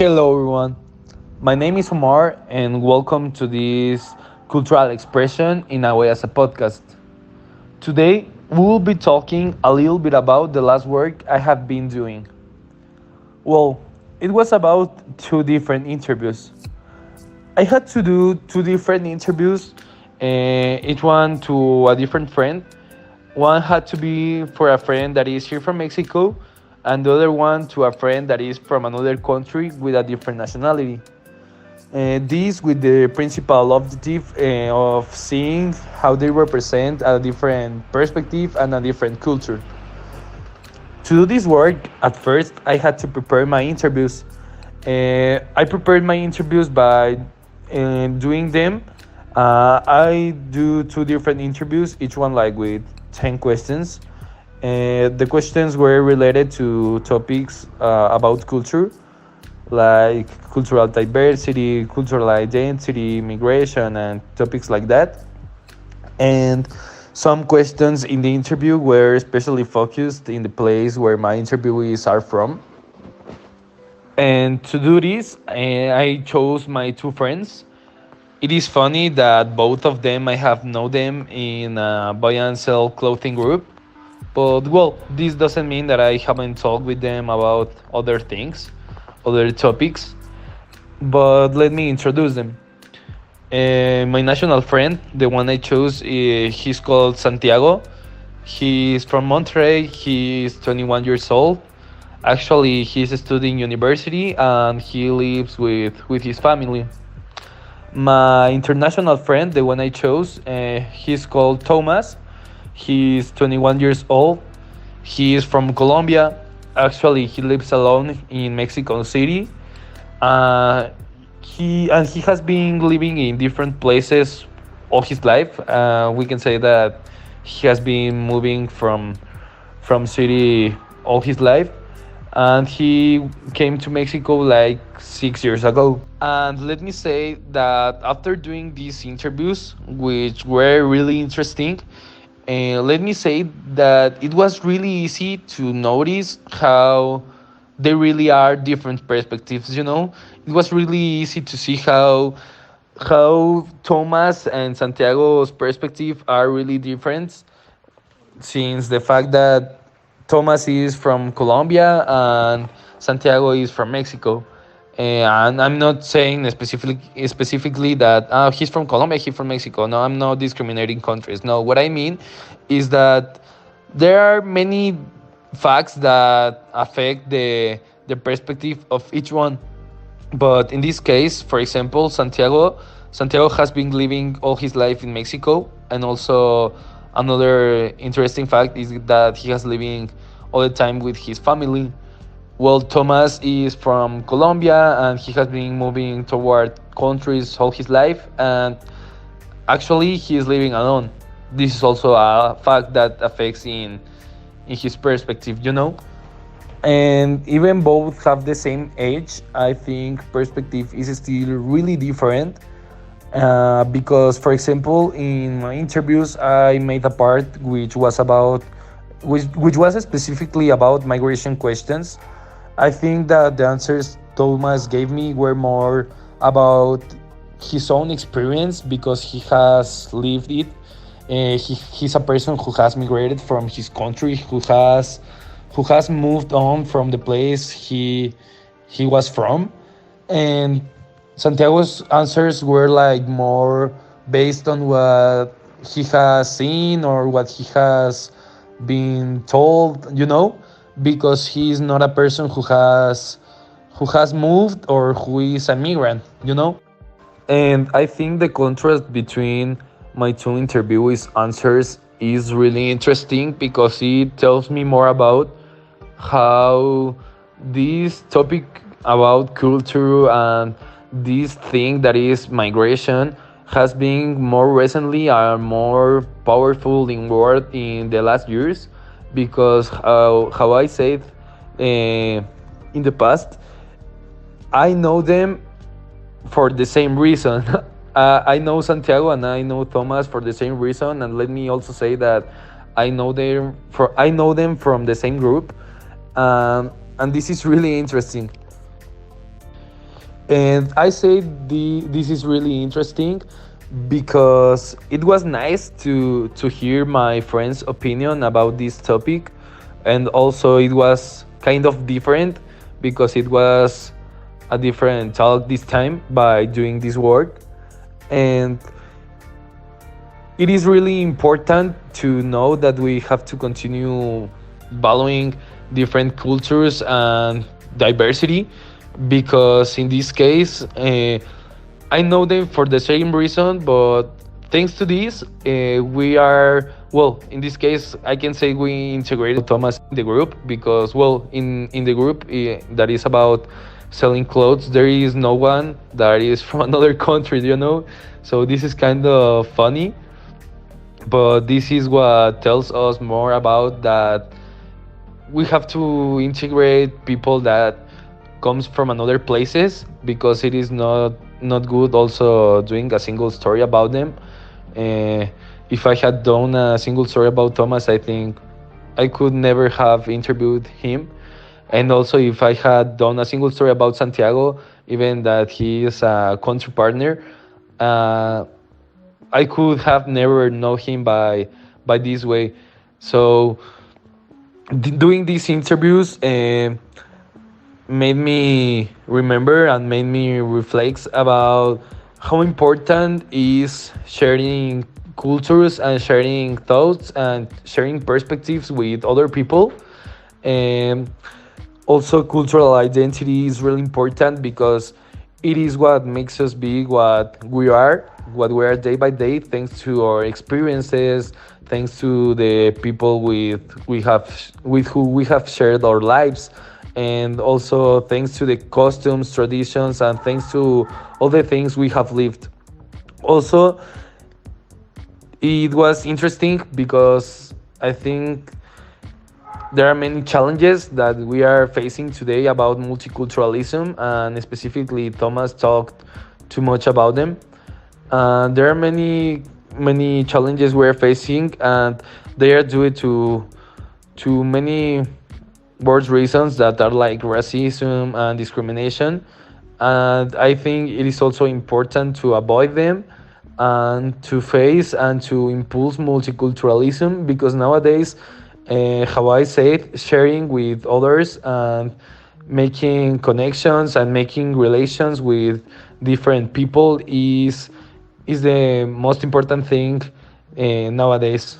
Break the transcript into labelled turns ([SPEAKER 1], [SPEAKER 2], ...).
[SPEAKER 1] Hello, everyone. My name is Omar, and welcome to this cultural expression in a way as a podcast. Today, we will be talking a little bit about the last work I have been doing. Well, it was about two different interviews. I had to do two different interviews, each one to a different friend. One had to be for a friend that is here from Mexico, and the other one to a friend that is from another country with a different nationality. This with the principal objective of seeing how they represent a different perspective and a different culture. To do this work, at first I had to prepare my interviews. I prepared my interviews by doing them. I do two different interviews, each one like with 10 questions. The questions were related to topics about culture, like cultural diversity, cultural identity, migration, and topics like that. And some questions in the interview were especially focused in the place where my interviewees are from. And to do this, I chose my two friends. It is funny that both of them I have known them in a buy and sell clothing group. But well, this doesn't mean that I haven't talked with them about other things, other topics. But let me introduce them. My national friend, the one I chose, he's called Santiago. He's from Monterrey. He's 21 years old. Actually, he's studying university and he lives with his family. My international friend, the one I chose, he's called Thomas. He's 21 years old. He is from Colombia. Actually, he lives alone in Mexico City. Uh, he has been living in different places all his life. We can say that he has been moving from city all his life, and he came to Mexico like 6 years ago. And let me say that after doing these interviews, which were really interesting, let me say that it was really easy to notice how they really are different perspectives. It was really easy to see how Thomas and Santiago's perspective are really different, since the fact that Thomas is from Colombia and Santiago is from Mexico. And I'm not saying specifically that he's from Colombia, he's from Mexico. No, I'm not discriminating countries. No, what I mean is that there are many facts that affect the perspective of each one. But in this case, for example, Santiago has been living all his life in Mexico, and also another interesting fact is that he has living all the time with his family. Well, Thomas is from Colombia and he has been moving toward countries all his life, and actually he is living alone. This is also a fact that affects in his perspective. And even both have the same age, I think perspective is still really different. Because, for example, in my interviews, I made a part which was specifically about migration questions. I think that the answers Thomas gave me were more about his own experience because he has lived it. He's a person who has migrated from his country, who has moved on from the place he was from, and Santiago's answers were like more based on what he has seen or what he has been told, because he is not a person who has moved or who is a migrant. And I think the contrast between my two interviewees' answers is really interesting because it tells me more about how this topic about culture and this thing that is migration has been more recently and more powerful in world in the last years, because how I said in the past, I know them for the same reason. I know Santiago and I know Thomas for the same reason, and let me also say that I know them from the same group, and this is really interesting. And I say this is really interesting because it was nice to hear my friend's opinion about this topic, and also it was kind of different because it was a different talk this time by doing this work. And it is really important to know that we have to continue valuing different cultures and diversity, because in this case I know them for the same reason, but thanks to this we are, well, in this case I can say we integrated Thomas in the group, because, well, in the group that is about selling clothes, there is no one that is from another country, so this is kind of funny. But this is what tells us more about that we have to integrate people that comes from another places, because it is not good also doing a single story about them. uh, if I had done a single story about Thomas, I think I could never have interviewed him. And also, if I had done a single story about Santiago, even that he is a country partner, uh, I could have never know him by this way. So doing these interviews made me remember and made me reflect about how important is sharing cultures and sharing thoughts and sharing perspectives with other people. And also, cultural identity is really important because it is what makes us be what we are day by day, thanks to our experiences, thanks to the people with who we have shared our lives, and also thanks to the costumes, traditions, and thanks to all the things we have lived. Also, it was interesting because I think there are many challenges that we are facing today about multiculturalism, and specifically Thomas talked too much about them. There are many challenges we're facing, and they are due to many worse reasons that are like racism and discrimination. And I think it is also important to avoid them and to face and to impulse multiculturalism, because nowadays, how I say it, sharing with others and making connections and making relations with different people is the most important thing nowadays.